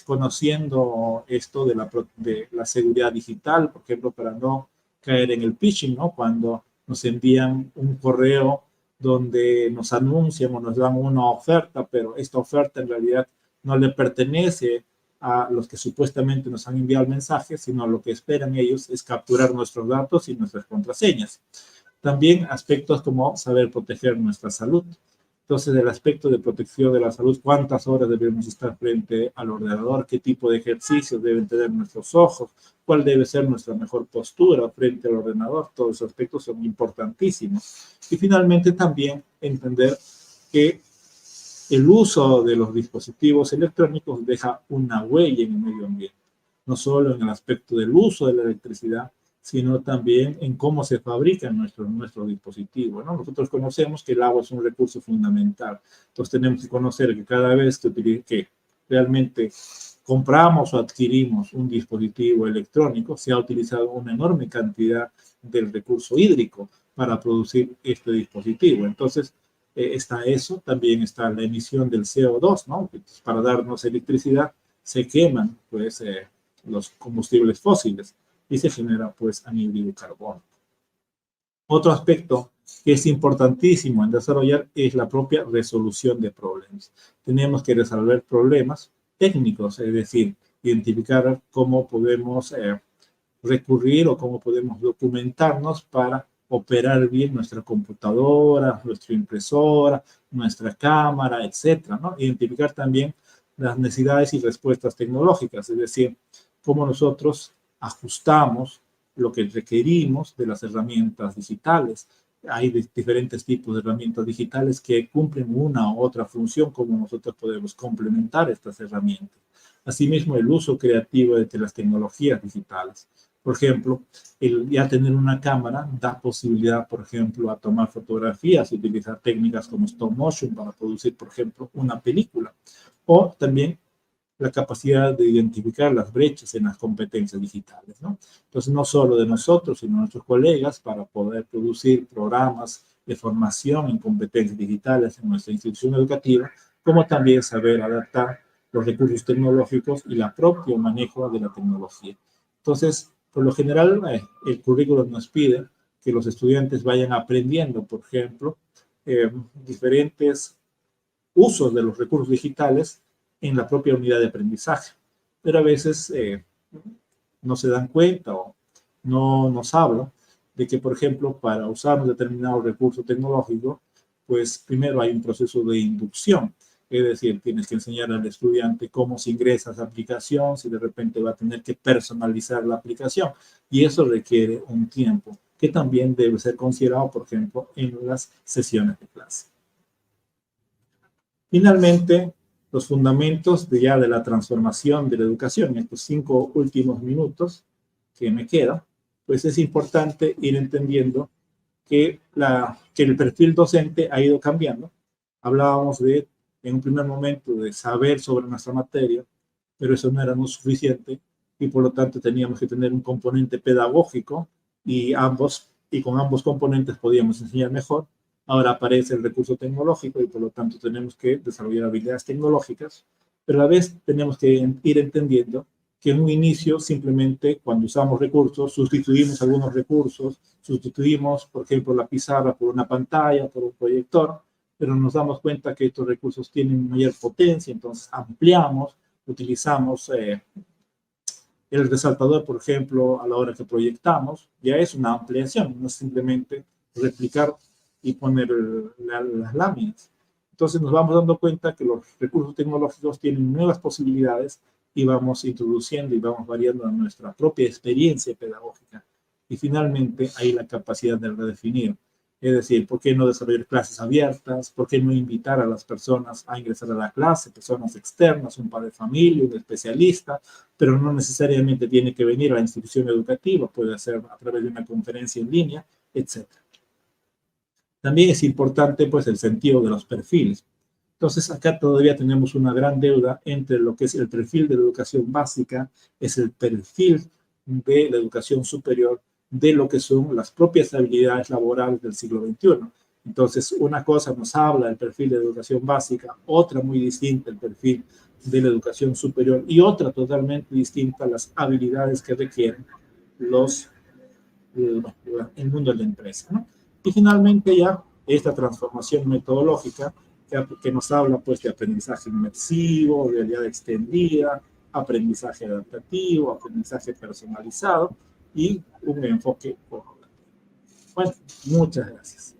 conociendo esto de la seguridad digital, por ejemplo, para no caer en el phishing, ¿no? Cuando nos envían un correo donde nos anuncian o nos dan una oferta, pero esta oferta en realidad no le pertenece a los que supuestamente nos han enviado el mensaje, sino lo que esperan ellos es capturar nuestros datos y nuestras contraseñas. También aspectos como saber proteger nuestra salud. Entonces, el aspecto de protección de la salud, cuántas horas debemos estar frente al ordenador, qué tipo de ejercicios deben tener nuestros ojos, cuál debe ser nuestra mejor postura frente al ordenador, todos esos aspectos son importantísimos. Y finalmente también entender que el uso de los dispositivos electrónicos deja una huella en el medio ambiente, no solo en el aspecto del uso de la electricidad, sino también en cómo se fabrican nuestros dispositivos, ¿no? Nosotros conocemos que el agua es un recurso fundamental, entonces tenemos que conocer que cada vez que realmente compramos o adquirimos un dispositivo electrónico, se ha utilizado una enorme cantidad del recurso hídrico para producir este dispositivo. Entonces, está eso, también está la emisión del CO2, ¿no? Para darnos electricidad se queman, pues, los combustibles fósiles. y se genera pues anhídrido de carbono. Otro aspecto que es importantísimo en desarrollar es la propia resolución de problemas. Tenemos que resolver problemas técnicos, es decir, identificar cómo podemos recurrir o cómo podemos documentarnos para operar bien nuestra computadora, nuestra impresora, nuestra cámara, etcétera, ¿no? Identificar también las necesidades y respuestas tecnológicas, es decir, cómo nosotros ajustamos lo que requerimos de las herramientas digitales. Hay diferentes tipos de herramientas digitales que cumplen una u otra función, como nosotros podemos complementar estas herramientas. Asimismo, el uso creativo de las tecnologías digitales. Por ejemplo, el ya tener una cámara da posibilidad, por ejemplo, a tomar fotografías y utilizar técnicas como stop motion para producir, por ejemplo, una película. O también la capacidad de identificar las brechas en las competencias digitales, ¿no? Entonces, no solo de nosotros, sino de nuestros colegas, para poder producir programas de formación en competencias digitales en nuestra institución educativa, como también saber adaptar los recursos tecnológicos y el propio manejo de la tecnología. Entonces, por lo general, el currículum nos pide que los estudiantes vayan aprendiendo, por ejemplo, diferentes usos de los recursos digitales en la propia unidad de aprendizaje. Pero a veces no se dan cuenta o no nos hablan de que, por ejemplo, para usar un determinado recurso tecnológico, pues primero hay un proceso de inducción. Es decir, tienes que enseñar al estudiante cómo se ingresa a esa aplicación, si de repente va a tener que personalizar la aplicación. Y eso requiere un tiempo que también debe ser considerado, por ejemplo, en las sesiones de clase. Finalmente, los fundamentos de la transformación de la educación, en estos 5 últimos minutos que me quedan, pues es importante ir entendiendo que el perfil docente ha ido cambiando. Hablábamos en un primer momento de saber sobre nuestra materia, pero eso no era muy suficiente y por lo tanto teníamos que tener un componente pedagógico y con ambos componentes podíamos enseñar mejor. Ahora aparece el recurso tecnológico y por lo tanto tenemos que desarrollar habilidades tecnológicas, pero a la vez tenemos que ir entendiendo que en un inicio simplemente cuando usamos recursos, sustituimos algunos recursos, sustituimos, por ejemplo, la pizarra por una pantalla, por un proyector, pero nos damos cuenta que estos recursos tienen mayor potencia, entonces ampliamos, utilizamos el resaltador, por ejemplo, a la hora que proyectamos, ya es una ampliación, no es simplemente replicar y poner las láminas. Entonces nos vamos dando cuenta que los recursos tecnológicos tienen nuevas posibilidades y vamos introduciendo y vamos variando nuestra propia experiencia pedagógica. Y finalmente hay la capacidad de redefinir. Es decir, ¿por qué no desarrollar clases abiertas? ¿Por qué no invitar a las personas a ingresar a la clase? Personas externas, un padre de familia, un especialista, pero no necesariamente tiene que venir a la institución educativa, puede ser a través de una conferencia en línea, etc. También es importante pues el sentido de los perfiles. Entonces acá todavía tenemos una gran deuda entre lo que es el perfil de la educación básica, es el perfil de la educación superior, de lo que son las propias habilidades laborales del siglo XXI. Entonces una cosa nos habla del perfil de la educación básica, otra muy distinta el perfil de la educación superior y otra totalmente distinta las habilidades que requieren el mundo de la empresa, ¿no? Y finalmente ya esta transformación metodológica que nos habla pues de aprendizaje inmersivo, realidad extendida, aprendizaje adaptativo, aprendizaje personalizado y un enfoque colaborativo. Bueno, muchas gracias.